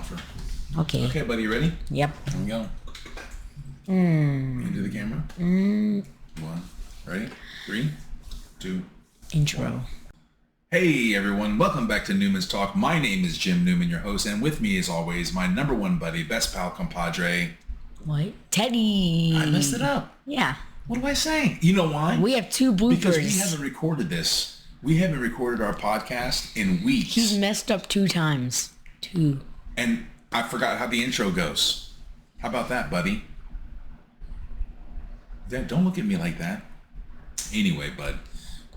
offer. Okay. Okay, buddy, you ready? Yep. Here we go. Into the camera. 1. Ready? 3, 2. Intro. 1. Hey, everyone. Welcome back to Newman's Talk. My name is Jim Newman, your host, and with me, as always, my number one buddy, best pal, compadre. What? Teddy. I messed it up. Yeah. What do I say? You know why? We have 2 bloopers. Because we haven't recorded this. We haven't recorded our podcast in weeks. He's messed up 2 times. 2. And I forgot how the intro goes. How about that, buddy? Don't look at me like that. Anyway, bud.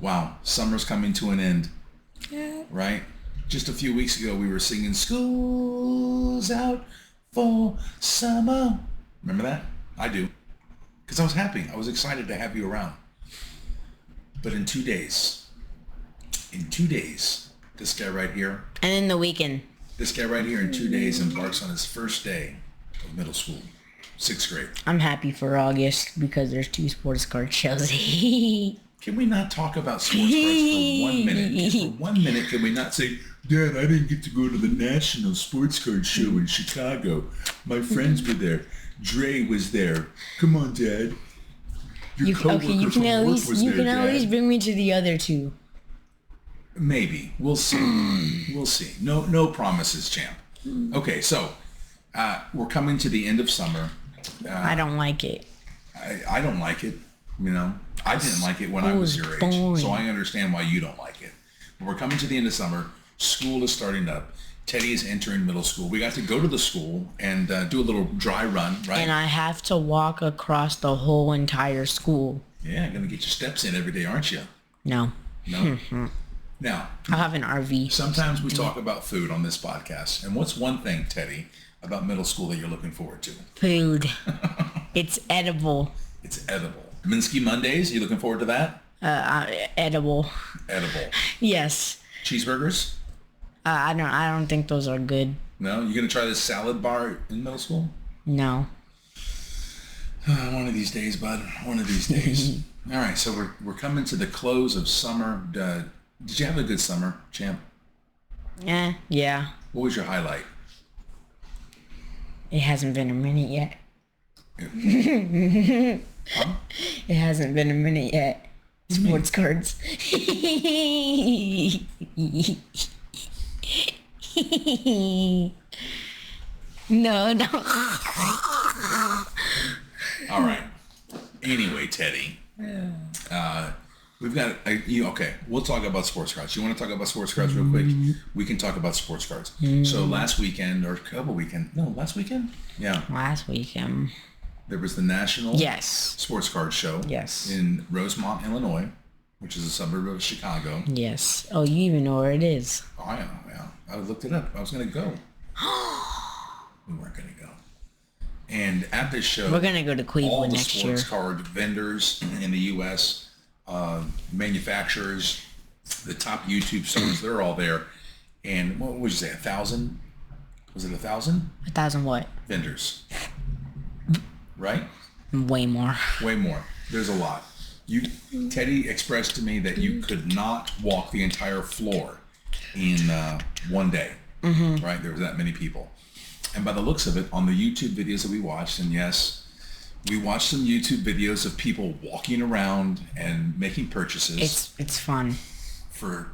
Wow, summer's coming to an end. Yeah. Right? Just a few weeks ago, we were singing "School's Out for Summer." Remember that? I do. Because I was happy. I was excited to have you around. But in 2 days, this guy right here, And then the weekend. this guy right here in 2 days embarks on his first day of middle school, 6th grade. I'm happy for August because there's 2 sports card shows. Can we not talk about sports cards for 1 minute? Just for 1 minute, can we not say, Dad, I didn't get to go to the National Sports Card Show in Chicago. My friends were there. Dre was there. Come on, Dad. Your coworker you from can work was there, at least Dad. bring me to the other 2. Maybe. We'll see. We'll see. No promises, champ. Okay, so we're coming to the end of summer. I don't like it. I don't like it, you know. I didn't like it when I was your age, boring. so I understand why you don't like it. But we're coming to the end of summer. School is starting up. Teddy is entering middle school. We got to go to the school and do a little dry run, right? And I have to walk across the whole entire school. Yeah, gonna get your steps in every day, aren't you? No. No. Now, I'll have an RV. sometimes we talk about food on this podcast. And what's one thing, Teddy, about middle school that you're looking forward to? Food. It's edible. It's edible. Minsky Mondays, you looking forward to that? Edible. Edible. Yes. Cheeseburgers? I don't think those are good. No? You gonna try this salad bar in middle school? No. One of these days, bud. One of these days. All right, so we're coming to the close of summer. Did you have a good summer, champ? Yeah. What was your highlight? It hasn't been a minute yet. Huh? It hasn't been a minute yet. Sports cards. No. All right. Anyway, Teddy. We've got okay. We'll talk about sports cards. You want to talk about sports cards real quick? We can talk about sports cards. So last weekend or last weekend? Yeah. Last weekend. There was the National Yes. Sports Card Show. Yes. In Rosemont, Illinois, which is a suburb of Chicago. Yes. Oh, you even know where it is. Oh, yeah. I looked it up. I was going to go. We weren't going to go. And at this show, We're gonna go to Cleveland all the next year. sports card vendors in the U.S., manufacturers, the top YouTube stars, they're all there. And what would you say, 1,000? Was it 1,000? 1,000 what? Vendors. Right? Way more. Way more. There's a lot. Teddy expressed to me that you could not walk the entire floor in one day. Mm-hmm. Right? There was that many people. And by the looks of it, on the YouTube videos that we watched, and yes, we watched some YouTube videos of people walking around and making purchases. It's fun. For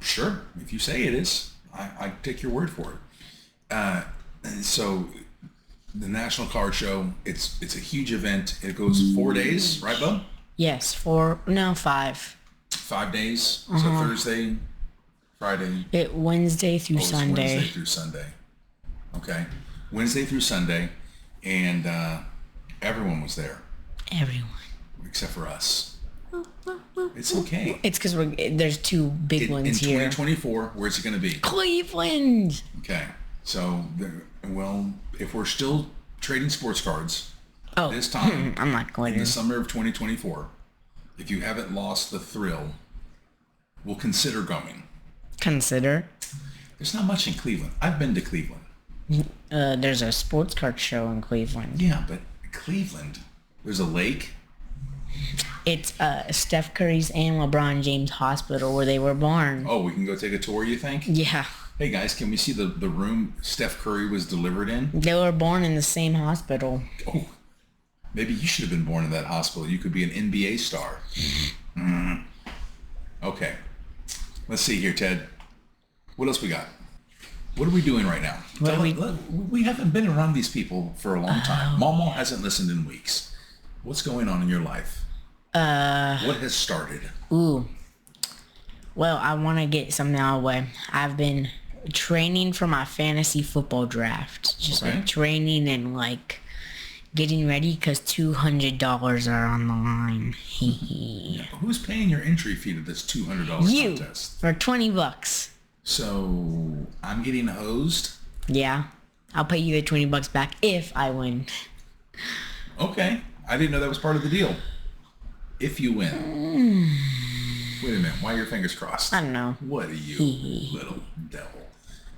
sure, if you say it is, I take your word for it. So the National Card Show, it's a huge event. It goes 4 days, right, bub? Yes, 5. 5 days. So Thursday, Friday. Wednesday through It's Sunday. Wednesday through Sunday. Okay. Wednesday through Sunday, and everyone was there. Everyone. Except for us. It's okay. It's because there's 2 big ones in here. 2024, where's it going to be? Cleveland. Okay. So, if we're still trading sports cards this time, I'm not going in the to. summer of 2024, if you haven't lost the thrill, we'll consider going. Consider. There's not much in Cleveland. I've been to Cleveland. There's a sports card show in Cleveland. Yeah, but Cleveland, there's a lake. It's Steph Curry's and LeBron James hospital where they were born. Oh, we can go take a tour, you think? Yeah. Hey guys, can we see the room Steph Curry was delivered in? They were born in the same hospital. Oh, maybe you should have been born in that hospital. You could be an NBA star. Okay. Let's see here, Ted. What else we got? What are we doing right now? We haven't been around these people for a long time. Mama hasn't listened in weeks. What's going on in your life? What has started? Ooh. Well, I want to get something out of the way. I've been training for my fantasy football draft. Just like training and like getting ready because $200 are on the line. Who's paying your entry fee to this $200 contest? For $20. So I'm getting hosed? Yeah. I'll pay you the $20 back if I win. Okay. I didn't know that was part of the deal. If you win. Wait a minute. Why are your fingers crossed? I don't know. What are you, little devil?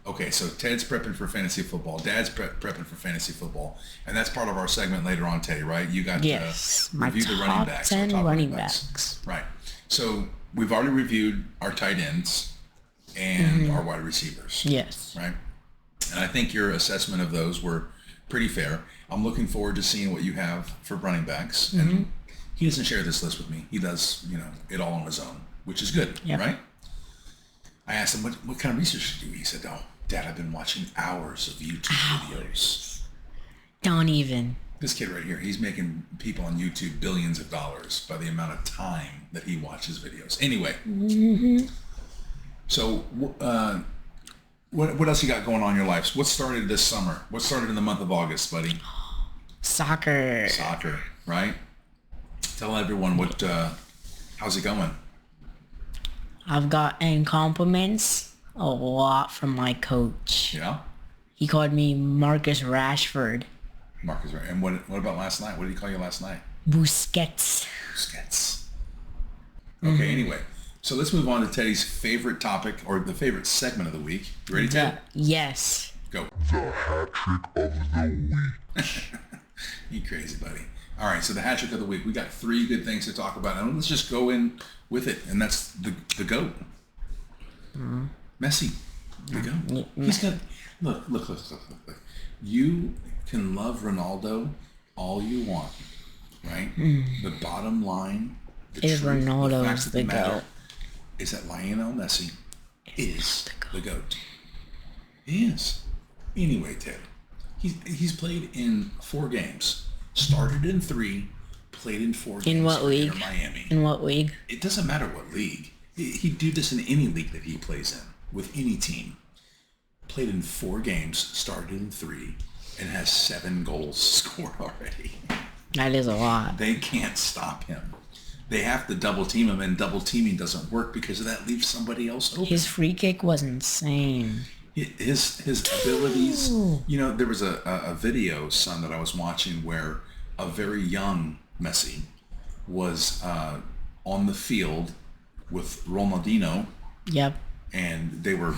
Okay, so Ted's prepping for fantasy football. Dad's prepping for fantasy football. And that's part of our segment later on, Teddy, right? You got to review the running backs. 10 running backs. Right. So we've already reviewed our tight ends and our wide receivers. Yes. Right? And I think your assessment of those were pretty fair. I'm looking forward to seeing what you have for running backs. And he doesn't share this list with me. He does, it all on his own, which is good, right? I asked him, what kind of research did you do? He said, oh, Dad, I've been watching hours of YouTube videos. Don't even. This kid right here, he's making people on YouTube billions of dollars by the amount of time that he watches videos. Anyway. So what else you got going on in your life? What started this summer? What started in the month of August, buddy? Soccer, right? Tell everyone how's it going? I've gotten compliments a lot from my coach. Yeah? He called me Marcus Rashford. And what about last night? What did he call you last night? Busquets. Okay, anyway. So let's move on to Teddy's favorite topic, or the favorite segment of the week. You ready, Ted? Yes. Go. The hat trick of the week. You crazy, buddy. All right, so the hat trick of the week. We got 3 good things to talk about, and let's just go in with it. And that's the GOAT. Messi, the GOAT. He's got look. You can love Ronaldo all you want, right? The bottom line, Ronaldo's the GOAT. Is that Lionel Messi is the GOAT. He is. Anyway, Ted, he's played in 4 games. Started in 3, played in 4 games. In what league? Miami. In what league? It doesn't matter what league. He'd do this in any league that he plays in, with any team. Played in 4 games, started in 3, and has 7 goals scored already. That is a lot. They can't stop him. They have to double team him, and double teaming doesn't work because that leaves somebody else open. His free kick was insane. His abilities. There was a video, son, that I was watching where a very young Messi was on the field with Ronaldinho. Yep. And they were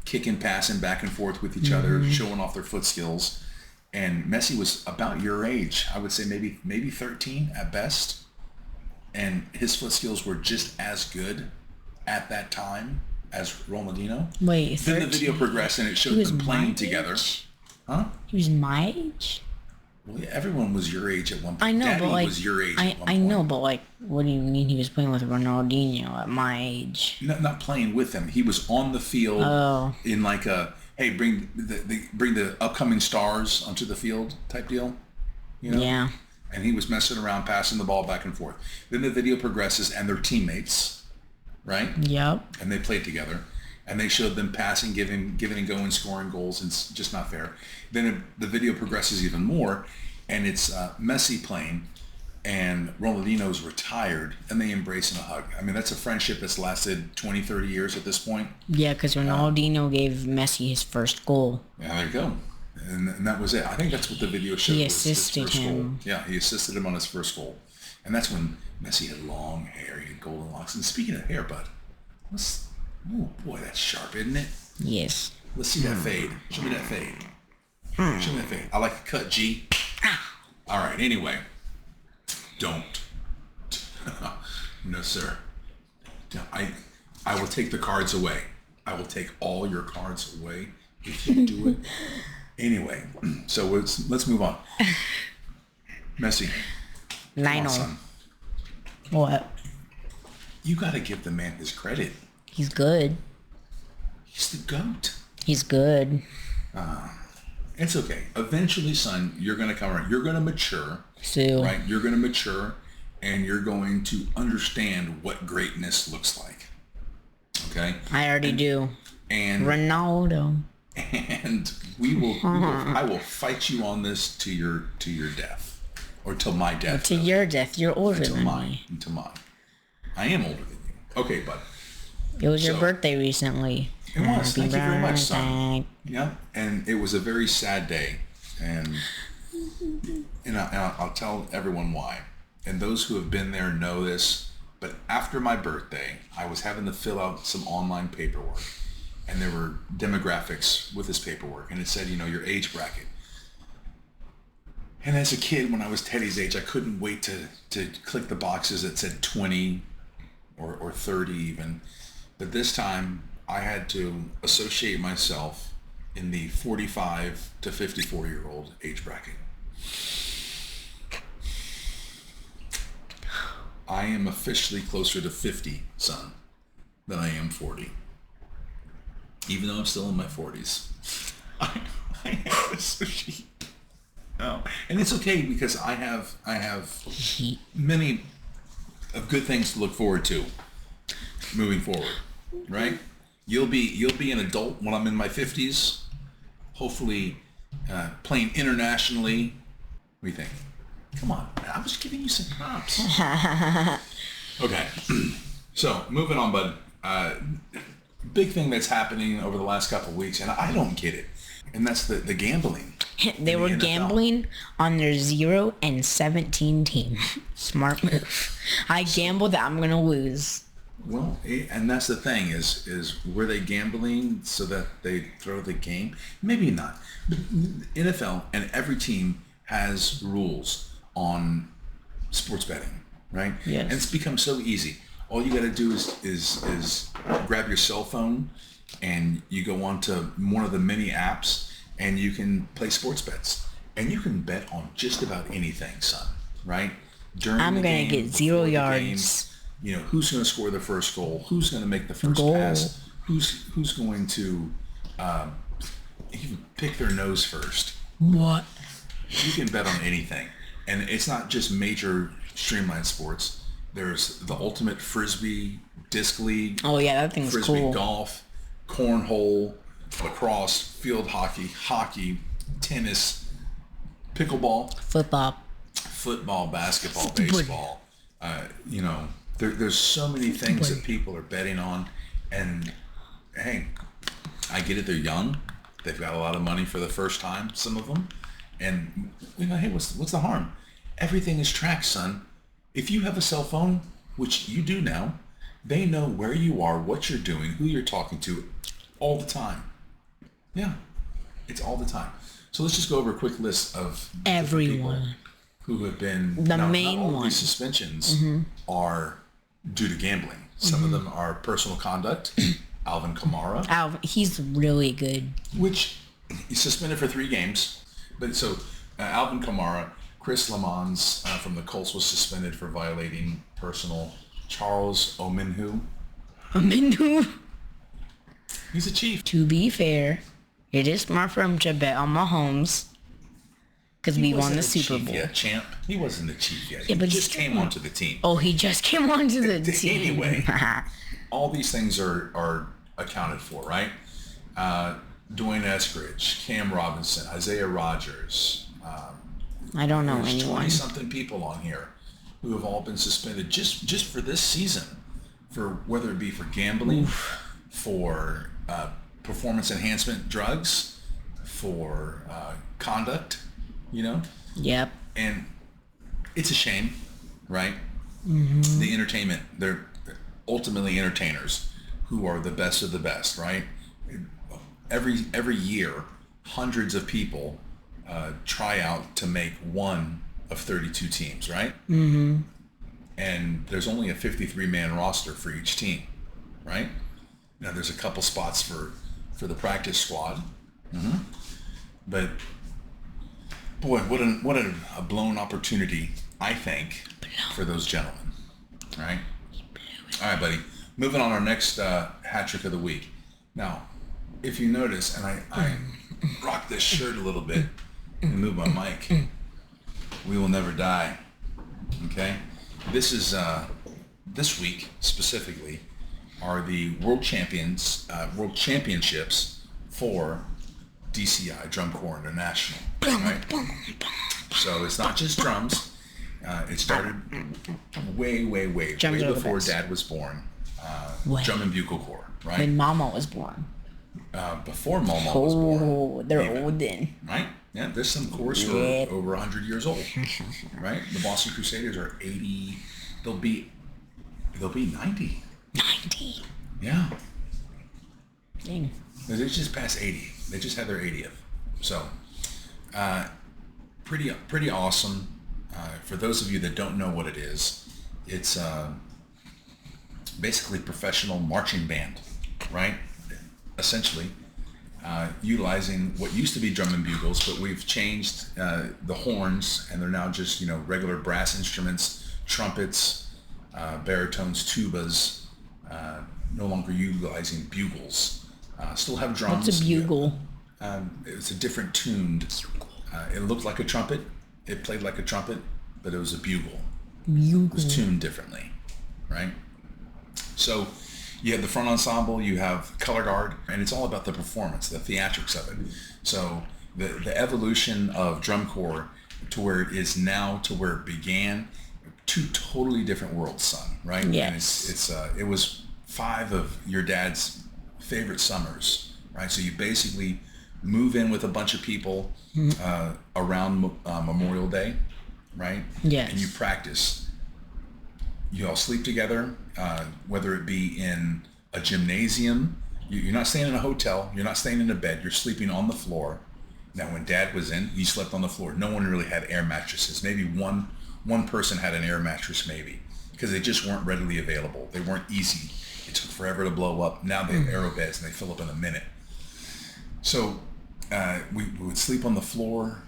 kicking, passing back and forth with each other, showing off their foot skills. And Messi was about your age. I would say maybe 13 at best. And his foot skills were just as good at that time as Ronaldinho. Wait, 13? Then the video progressed and it showed them playing together. Huh? He was my age? Well, yeah, everyone was your age at one point. I know, Daddy but like, was your age at one point. I know, but like, what do you mean he was playing with Ronaldinho at my age? Not playing with him. He was on the field in like a, hey, bring the upcoming stars onto the field type deal. Yeah. And he was messing around, passing the ball back and forth. Then the video progresses and they're teammates, right? Yep. And they played together. And they showed them passing, giving and going, scoring goals, and it's just not fair. Then the video progresses even more, and it's Messi playing, and Ronaldinho's retired, and they embrace and a hug. I mean, that's a friendship that's lasted 20, 30 years at this point. Yeah, because Ronaldinho gave Messi his first goal. Yeah, there you go. And that was it. I think that's what the video showed. He was assisted his first him. goal. Yeah, he assisted him on his first goal. And that's when Messi had long hair, he had golden locks. And speaking of hair, bud, oh boy, that's sharp, isn't it? Yes. Let's see that fade. Show me that fade. Show me that fade. I like a cut, G. All right, anyway. Don't. No, sir. I will take the cards away. I will take all your cards away if you do it. Anyway, so let's move on. Messi. Lionel. Son. What? You got to give the man his credit. He's good. He's the GOAT. He's good. It's okay. Eventually, son, you're going to come around. You're going to mature. So. Right? You're going to mature, and you're going to understand what greatness looks like. Okay? I already do. And Ronaldo. And I will fight you on this to your death, or till my death. To your death. You're older than me. Until mine. I am older than you. Okay, bud. It was your birthday recently. It was. Thank you very much, son. Birthday. Yeah, and it was a very sad day, and I'll tell everyone why. And those who have been there know this. But after my birthday, I was having to fill out some online paperwork. And there were demographics with this paperwork, and it said, your age bracket. And as a kid, when I was Teddy's age, I couldn't wait to click the boxes that said 20 or 30 even. But this time, I had to associate myself in the 45 to 54-year-old age bracket. I am officially closer to 50, son, than I am 40. Even though I'm still in my 40s. I have associated. No. And it's okay because I have many of good things to look forward to moving forward. Right? You'll be an adult when I'm in my 50s. Hopefully playing internationally. What do you think? Come on, man. I was giving you some props. Okay. So, moving on, bud. Big thing that's happening over the last couple of weeks, and I don't get it, and that's the gambling. They were gambling on their 0-17 team. Smart move. I gambled that I'm gonna lose. Well, and that's the thing is were they gambling so that they throw the game? Maybe not. But NFL and every team has rules on sports betting, right? Yes. And it's become so easy. All you got to do is grab your cell phone and you go on to one of the many apps and you can play sports bets. And you can bet on just about anything, son, right? I'm going to get 0 yards. Who's going to score the first goal? Who's going to make the first pass? Who's going to even pick their nose first? What? You can bet on anything. And it's not just major streamlined sports. There's the ultimate frisbee disc league. Oh yeah, that thing's frisbee cool. Golf, cornhole, lacrosse, field hockey, tennis, pickleball, football, basketball, baseball. There's so many things that people are betting on, and hey, I get it. They're young. They've got a lot of money for the first time. Some of them, and hey, what's the harm? Everything is tracked, son. If you have a cell phone, which you do now, they know where you are, what you're doing, who you're talking to, all the time. Yeah, it's all the time. So let's just go over a quick list of everyone who have been. The main not all one. These suspensions are due to gambling. Some of them are personal conduct. Alvin Kamara. He's really good. Which he's suspended for 3 games. But so Alvin Kamara. Chris Lamons from the Colts was suspended for violating personal. Charles Omenihu. He's a Chief. To be fair, it is smart for him to bet on Mahomes because we won the Super Bowl. Yeah, champ. He wasn't the Chief yet. Yeah, but he just came onto the team. Oh, he just came onto the team. Anyway, all these things are accounted for, right? Dwayne Eskridge, Cam Robinson, Isaiah Rodgers. I don't know There's anyone. 20-something people on here who have all been suspended just for this season, for whether it be for gambling, for performance enhancement drugs, for conduct, Yep. And it's a shame, right? Mm-hmm. The entertainment, they're ultimately entertainers who are the best of the best, right? Every year, hundreds of people try out to make one of 32 teams, right? Mm-hmm. And there's only a 53-man roster for each team, right? Now there's a couple spots for the practice squad. But boy, what a blown opportunity, I think, for those gentlemen. Right? All right, buddy. Moving on, our next hat trick of the week. Now, if you notice, and I rock this shirt a little bit and move my mic, we will never die. Okay? This is this week specifically are the world championships for DCI, Drum Corps International. Right? So it's not just drums. It started way before Dad was born. Drum and Bugle Corps, right? When Mama was born. Before Mama was born. Oh, they're old then. Right? Yeah, there's some corps who are over 100 years old. Right? The Boston Crusaders are 80. They'll be 90. 90. Yeah. Dang. They just passed 80. They just had their 80th. So, pretty awesome. For those of you that don't know what it is, it's basically professional marching band, right? Essentially, utilizing what used to be drum and bugles, but we've changed the horns, and they're now just regular brass instruments, trumpets, baritones, tubas. No longer utilizing bugles. Still have drums. What's a bugle? It's a different tuned. It looked like a trumpet. It played like a trumpet, but it was a bugle. It was tuned differently, right? So you have the front ensemble, you have color guard, and it's all about the performance, the theatrics of it. So the evolution of drum corps to where it is now to where it began, two totally different worlds, son, right? Yes. And it was 5 of your dad's favorite summers, right? So you basically move in with a bunch of people around Memorial Day, right? Yes. And you practice. You all sleep together, whether it be in a gymnasium. You're not staying in a hotel. You're not staying in a bed. You're sleeping on the floor. Now, when Dad was in, you slept on the floor. No one really had air mattresses. Maybe one person had an air mattress, maybe, because they just weren't readily available. They weren't easy. It took forever to blow up. Now they have aero beds and they fill up in a minute. So we would sleep on the floor,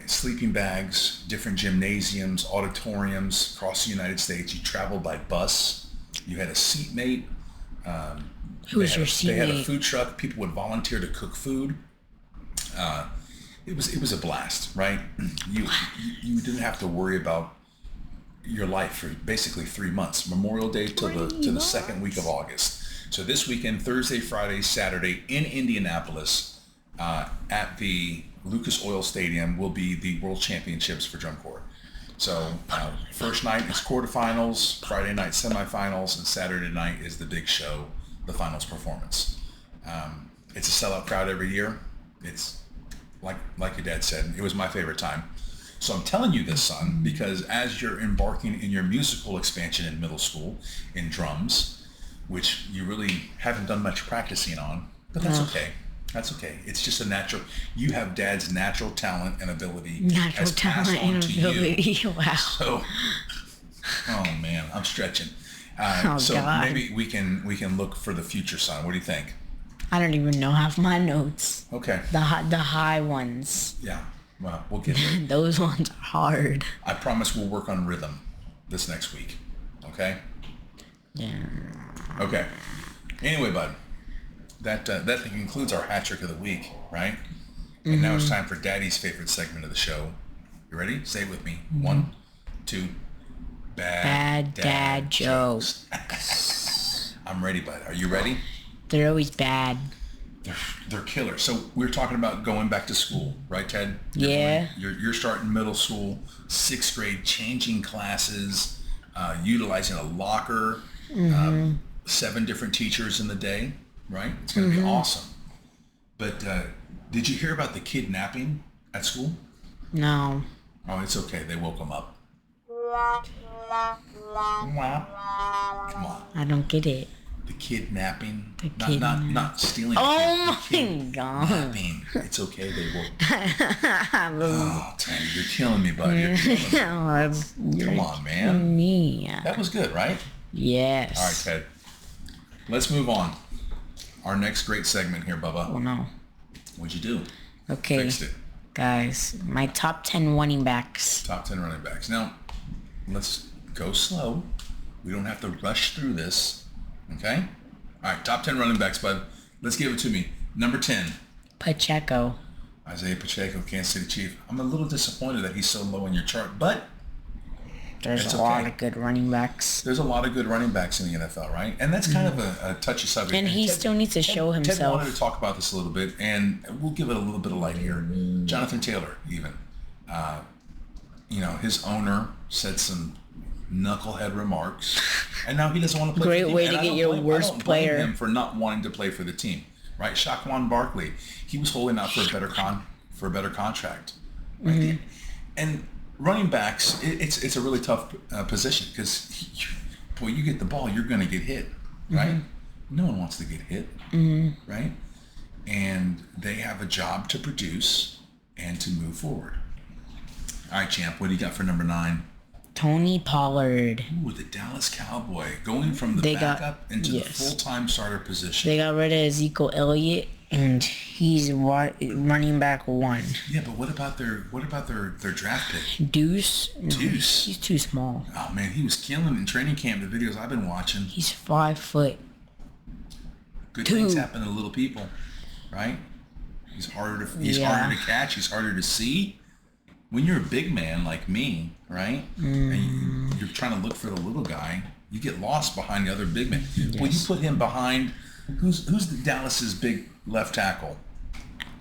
sleeping bags, different gymnasiums, auditoriums across the United States. You traveled by bus. You had a seatmate. Who was your seatmate? They had a food truck. People would volunteer to cook food. It was a blast, right? You didn't have to worry about your life for basically 3 months, Memorial Day to the second week of August. So this weekend, Thursday, Friday, Saturday in Indianapolis at the Lucas Oil Stadium will be the World Championships for Drum Corps. So first night is quarterfinals, Friday night semifinals, and Saturday night is the big show, the finals performance. It's a sellout crowd every year. It's like your dad said, it was my favorite time. So I'm telling you this, son, because as you're embarking in your musical expansion in middle school in drums, which you really haven't done much practicing on, but that's okay. That's okay. It's just a natural. You have Dad's natural talent and ability. Natural talent and ability. Wow. So, oh man, I'm stretching. So God. maybe we can look for the future, son. What do you think? I don't even know half my notes. Okay. The high ones. Yeah. Well, we'll get there. Those ones are hard. I promise we'll work on rhythm this next week. Okay? Yeah. Okay. Anyway, bud, that concludes our hat trick of the week, right? And now it's time for Daddy's favorite segment of the show. You ready? Say it with me. 1, 2. Bad dad jokes. I'm ready, bud. Are you ready? They're always bad. They're killer. So we were talking about going back to school, right, Ted? Yeah. You're starting middle school, 6th grade, changing classes, utilizing a locker, 7 different teachers in the day, right? It's going to be awesome. But did you hear about the kidnapping at school? No. Oh, it's okay. They woke them up. Come on. I don't get it. The kidnapping. The Not stealing. Oh my God. Kidnapping. It's okay. They woke. Oh, Tony, you're killing me, bud. You're killing me. Come on, man. Me. That was good, right? Yes. All right, Ted. Let's move on. our next great segment here, Bubba. Oh no. What'd you do? Okay. Fixed it. Guys, my top 10 running backs. Top 10 running backs. Now, let's go slow. We don't have to rush through this. Okay? All right, top 10 running backs, bud. Let's give it to me. Number 10. Pacheco. Isaiah Pacheco, Kansas City Chief. I'm a little disappointed that he's so low in your chart, but There's it's a lot okay. of good running backs. There's a lot of good running backs in the NFL, right? And that's kind of a touchy subject. And he still needs to show Ted himself. wanted to talk about this a little bit, and we'll give it a little bit of light here. Jonathan Taylor, even. His owner said some knucklehead remarks, and now he doesn't want to play Great for the team. way And to I get don't your blame- worst I don't blame player. him for not wanting to play for the team, right? Shaquan Barkley, he was holding out for a better contract, right? Mm-hmm. And running backs, it's a really tough position because, you get the ball, you're going to get hit, right? Mm-hmm. No one wants to get hit, right? And they have a job to produce and to move forward. All right, champ, what do you got for number 9? Tony Pollard. Ooh, the Dallas Cowboy, going from the backup into the full-time starter position. They got rid of Ezekiel Elliott, and he's running back 1. Yeah, but what about their draft pick? Deuce. Deuce. He's too small. Oh man, he was killing in training camp. The videos I've been watching. He's 5 foot. Good 2. things happen to little people, right? He's harder to catch. He's harder to see. When you're a big man like me, right, and you're trying to look for the little guy, you get lost behind the other big men. Yes. Well, you put him behind. Who's the Dallas's big left tackle?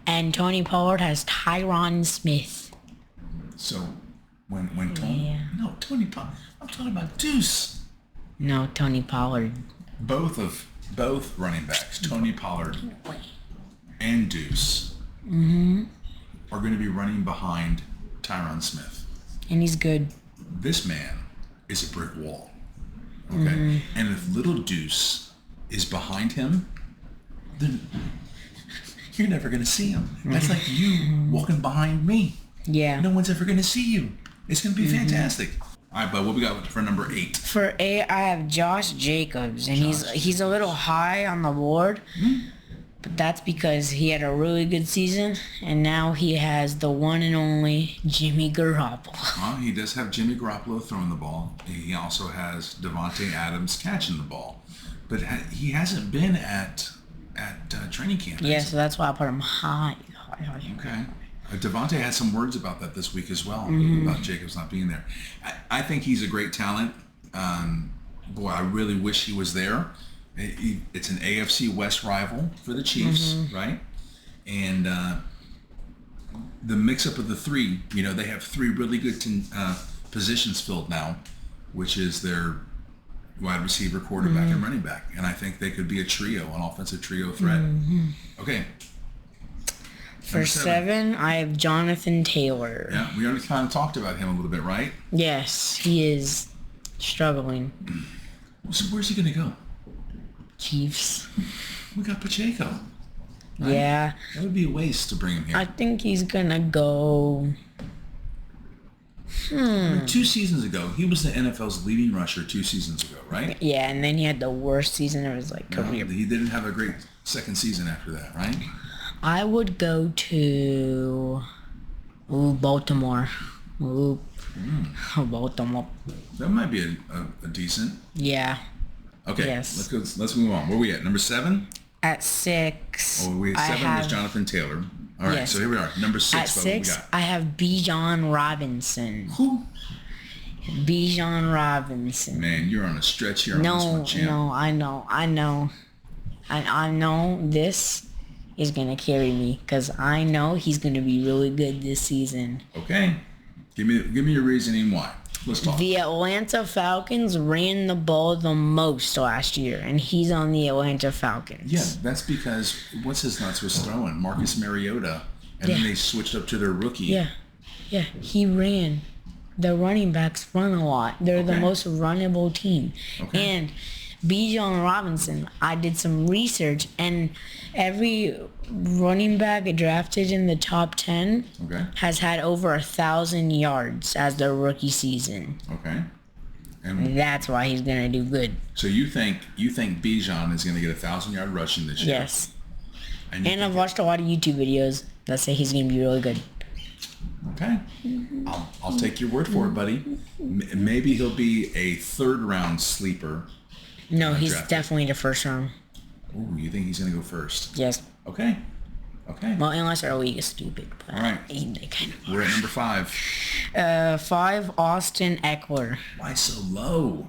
And Tony Pollard has Tyron Smith. So when Tony, Tony Pollard. I'm talking about Deuce. No, Tony Pollard. Both running backs, Tony Pollard and Deuce, are going to be running behind Tyron Smith. And he's good. This man is a brick wall. Okay? And if little Deuce is behind him, then you're never going to see him. That's like you walking behind me. Yeah. No one's ever going to see you. It's going to be fantastic. All right, bud, what we got for number 8? For 8, I have Josh Jacobs, and he's a little high on the board. But that's because he had a really good season, and now he has the one and only Jimmy Garoppolo. Well, he does have Jimmy Garoppolo throwing the ball. He also has Devontae Adams catching the ball. But he hasn't been at training camp. Yeah, so that's why I put him high. Okay. Devontae had some words about that this week as well, about Jacobs not being there. I think he's a great talent. I really wish he was there. It's an AFC West rival for the Chiefs, right? And the mix-up of the 3, they have 3 really good positions filled now, which is their wide receiver, quarterback, and running back. And I think they could be a trio, an offensive trio threat. Okay. For 7, I have Jonathan Taylor. Yeah, we already kind of talked about him a little bit, right? Yes, he is struggling. So where's he going to go? Chiefs. We got Pacheco. Right? Yeah. That would be a waste to bring him here. I think he's going to go... 2 seasons ago, he was the NFL's leading rusher 2 seasons ago, right? Yeah, and then he had the worst season of his career. He didn't have a great second season after that, right? I would go to Baltimore. Baltimore. That might be a decent. Yeah. Okay. Yes. Let's move on. Where are we at? Number 7? At 6. Oh, 7 was Jonathan Taylor. All right. Yes. So here we are. Number 6. At What we 6, got? I have Bijan Robinson. Who? Bijan Robinson. Man, you're on a stretch here on this one, champ. No, I know. I know this is gonna carry me because I know he's gonna be really good this season. Okay. Give me your reasoning why. Let's talk. The Atlanta Falcons ran the ball the most last year, and he's on the Atlanta Falcons. Yeah, that's because what's his nuts was throwing Marcus Mariota, and then they switched up to their rookie. Yeah, he ran. The running backs run a lot. They're the most runnable team. Okay. And Bijan Robinson, I did some research, and every running back drafted in the top 10 Okay. has had over 1,000 yards as their rookie season. Okay. And that's why he's gonna do good. so you think Bijan is gonna get 1,000-yard rushing this year? Yes. And I've watched a lot of YouTube videos that say he's gonna be really good. Okay. I'll take your word for it, buddy. Maybe he'll be a 3rd-round sleeper. No, he's drafted. definitely the first round. Ooh, you think he's gonna go first? Yes. Okay. Well, unless our league is stupid. But All right. they kind of. We're at number 5. 5, Austin Eckler. Why so low?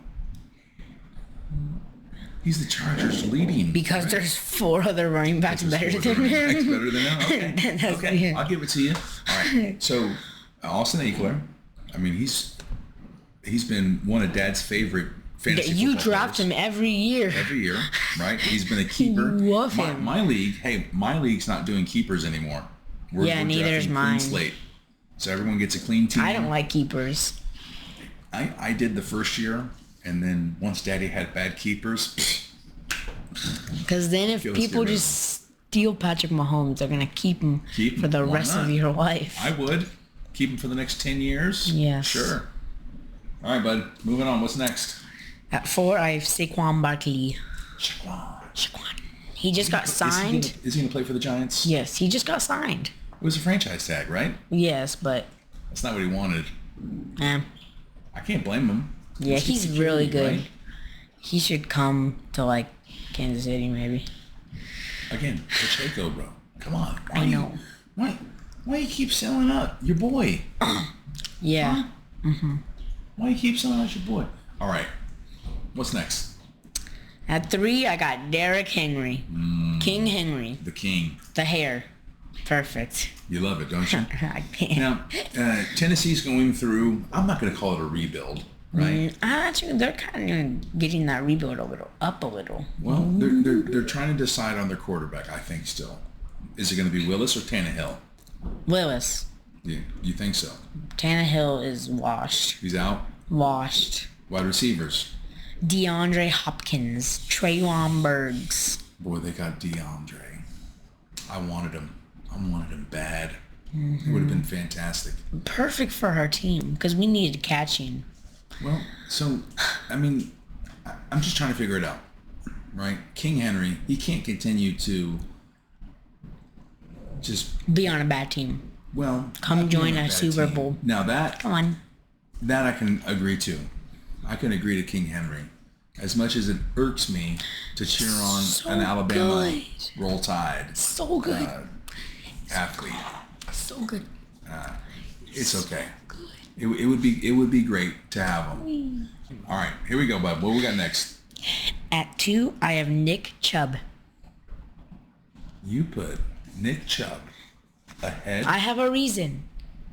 He's the Chargers leading. Because right? there's 4 other running backs better than Better him. than him? Okay. Okay. I'll give it to you. All right. So, Austin Eckler, I mean, he's been one of Dad's favorite fantasy You football draft players. him every year. Every year, right? He's been a keeper. Love him. My league's not doing keepers anymore. We're Neither is drafting mine. Clean slate. So everyone gets a clean team. I don't like keepers. I did the first year, and then once Daddy had bad keepers, Because then if Let's people get rid of just steal Patrick Mahomes, they're going to keep him for the Why rest of not? your life. I would keep him for the next 10 years. Yes. Sure. All right, bud. Moving on. What's next? At 4, I have Saquon Barkley. Shaquan. He just got signed. Is he going to play for the Giants? Yes, he just got signed. It was a franchise tag, right? Yes, but That's not what he wanted. eh. I can't blame him. Yeah, he's security, really good. right? He should come to like Kansas City maybe. Again, Pacheco, bro. Come on. Why I know. Why you keep selling out your boy? Yeah. Why you keep selling out your boy? All right. What's next? At 3, I got Derrick Henry. King Henry. The King. The hair. Perfect. You love it, don't you? I can't. Now, Tennessee's going through, I'm not going to call it a rebuild, right? Actually, they're kind of getting that rebuild up a little. Well, they're trying to decide on their quarterback, I think, still. Is it going to be Willis or Tannehill? Willis. You think so? Tannehill is washed. He's out? Washed. Wide receivers. DeAndre Hopkins. Traylon Burks. Boy, they got DeAndre. I wanted him bad. It would have been fantastic. Perfect for our team because we needed catching. Well, so, I mean, I'm just trying to figure it out, right? King Henry, he can't continue to just, Be on a bad team. well... Come not be join on a bad Super team. Bowl. Now Come on. that I can agree to. I can agree to King Henry. As much as it irks me to cheer on So an Alabama good. Roll Tide So good. athlete. So good. It's okay. It would be great to have him. All right, here we go, bud. What we got next? At 2, I have Nick Chubb. You put Nick Chubb ahead I have a reason.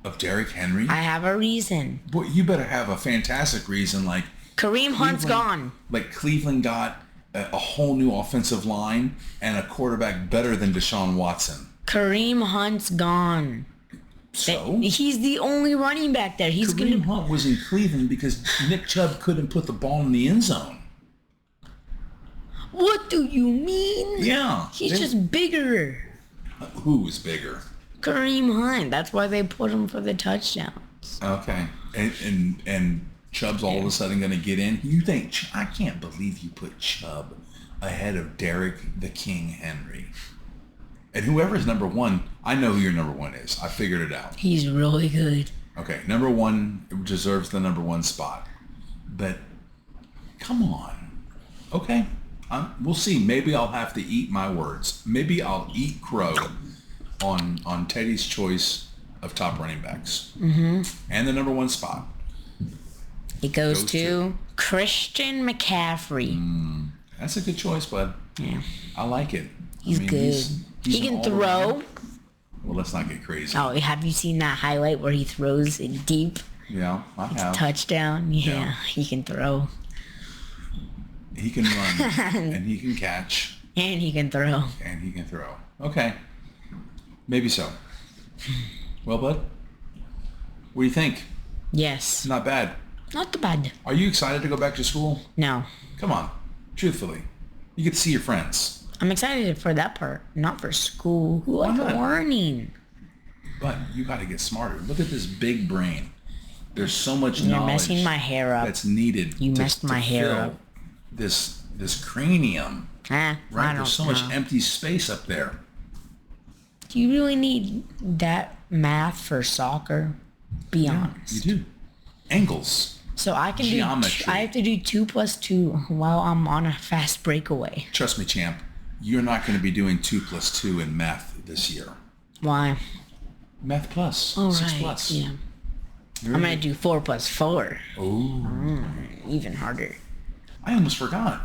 of Derrick Henry. I have a reason. Boy, you better have a fantastic reason, like Kareem Hunt's gone. Like Cleveland got a whole new offensive line and a quarterback better than Deshaun Watson. Kareem Hunt's gone. So He's the only running back there. He's Kareem gonna. Hunt was in Cleveland because Nick Chubb couldn't put the ball in the end zone. What do you mean? Yeah, He's just bigger. Who was bigger? Kareem Hunt. That's why they put him for the touchdowns. Okay, and Chubb's all of a sudden going to get in. You think? I can't believe you put Chubb ahead of Derrick the King Henry. And whoever's number one, I know who your number one is. I figured it out. He's really good. Okay, number one deserves the number one spot. But come on. Okay, we'll see. Maybe I'll have to eat my words. Maybe I'll eat crow on Teddy's choice of top running backs. Mm-hmm. And the number one spot. It goes to Christian McCaffrey. That's a good choice, bud. Yeah. I like it. He's good. He an can all-around- throw. Well, let's not get crazy. Oh, have you seen that highlight where he throws it deep? Yeah, I have. Touchdown. Yeah, he can throw. He can run, and he can catch, And he can throw. and he can throw. Okay. Maybe so. Well, bud, what do you think? Yes. Not bad. Not too bad. Are you excited to go back to school? No. Come on. Truthfully. You get to see your friends. I'm excited for that part, not for school. Who Why like not? learning? But you got to get smarter. Look at this big brain. There's so much You're knowledge messing my hair up. that's needed. You to, messed to my hair fill up. This cranium. I Right? don't There's so much know. empty space up there. Do you really need that math for soccer? Be honest. You do. Angles. So I can Geometry. do. I have to do 2 + 2 while I'm on a fast breakaway. Trust me, champ. You're not going to be doing 2 + 2 in math this year. Why? Math plus. Oh 6 right. plus. Yeah. I'm gonna do 4 + 4. Oh. Even harder. I almost forgot.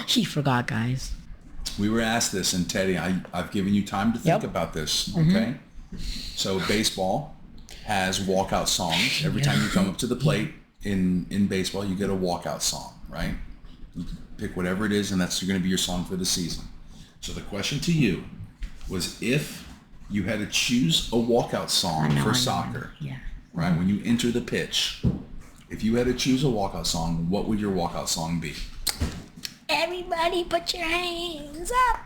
He forgot, guys. We were asked this, and Teddy, I've given you time to think Yep. about this, okay? So baseball has walkout songs. Every time you come up to the plate in baseball, you get a walkout song, right? You can pick whatever it is, and that's going to be your song for the season. So the question to you was, if you had to choose a walkout song for soccer, Yeah. right? When you enter the pitch, if you had to choose a walkout song, what would your walkout song be? Everybody put your hands up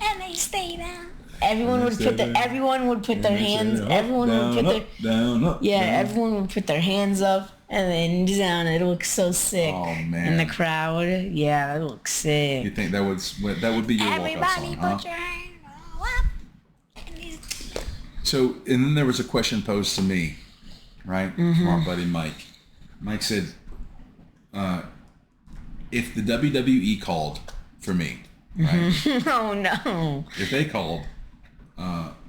and they stay down. Everyone would put their everyone would put their hands everyone would put their down, up, yeah, down. everyone would put their hands up and then down. It looks so sick. Oh, man. In the crowd. Yeah, that looks sick. You think that would be your walkout Everybody song, huh? put your hands up. So, and then there was a question posed to me, right, from our buddy Mike. Mike said, if the WWE called for me, right, Oh no. if they called,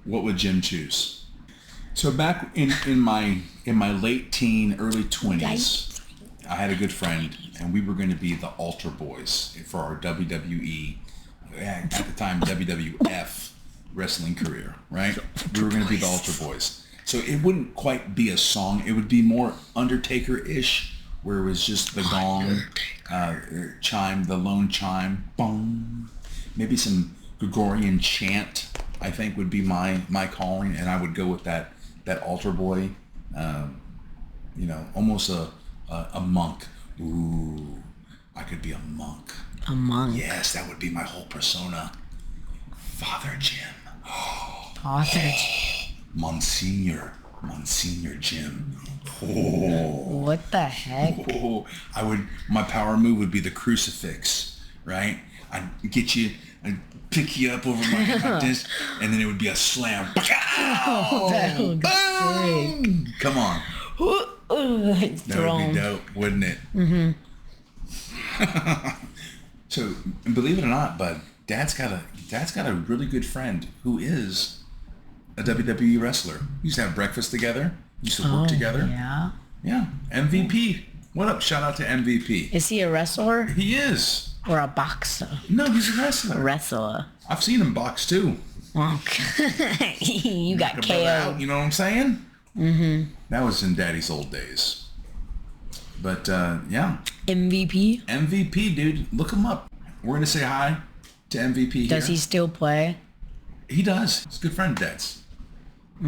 what would Jim choose? So back in my late teen, early 20s, I had a good friend, and we were going to be the Altar Boys for our WWE, at the time WWF wrestling career, right? We were going to be the Altar Boys. So it wouldn't quite be a song. It would be more Undertaker-ish, where it was just the gong, chime, the lone chime, boom. Maybe some Gregorian chant, I think, would be my calling, and I would go with that altar boy, almost a monk. Ooh, I could be a monk. A monk. Yes, that would be my whole persona. Father Jim. Author. Monsignor Jim. Oh. What the heck? Oh, my power move would be the crucifix, right? I'd pick you up over my head like this, and then it would be a slam. Oh, that would be Boom! Come on. That Throw would be him. dope, wouldn't it? So, and believe it or not, bud, Dad's got a really good friend who is a WWE wrestler. We used to have breakfast together. We used to work together. Yeah. Yeah. MVP. What up? Shout out to MVP. Is he a wrestler He is. or a boxer? No, he's a wrestler. Wrestler. I've seen him box too. Okay. You got Knock a brother out, KO'd. you know what I'm saying? Mm-hmm. That was in Daddy's old days. But yeah, MVP. MVP, dude. Look him up. We're gonna say hi to MVP here. Does he still play? He does. He's a good friend of Dad's.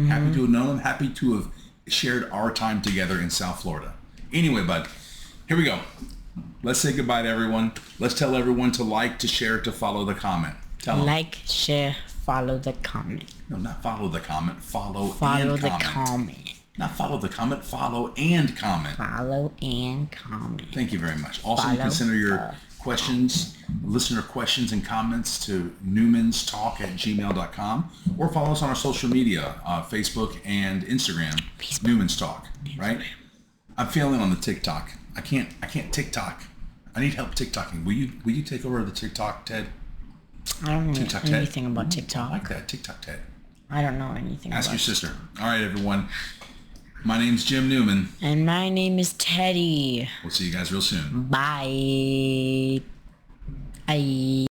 Happy to have known him. Happy to have shared our time together in South Florida. Anyway, bud, here we go. Let's say goodbye to everyone. Let's tell everyone to like, to share, to follow the comment. Tell them. Like, share, follow the comment. No, not follow the comment. Follow Follow and the comment. comment. Not follow the comment. Follow and comment. Follow and comment. Thank you very much. Also, you can Follow send your questions, listener questions and comments to newmanstalk@gmail.com, or follow us on our social media, Facebook and Instagram, Newman's Talk, right? I'm failing on the TikTok. I can't TikTok. I need help TikToking. Will you take over the TikTok, Ted? I don't know TikTok, Ted? anything about I TikTok. like that, TikTok, Ted. I don't know anything Ask about your sister. All right, everyone. My name's Jim Newman. And my name is Teddy. We'll see you guys real soon. Bye. Bye.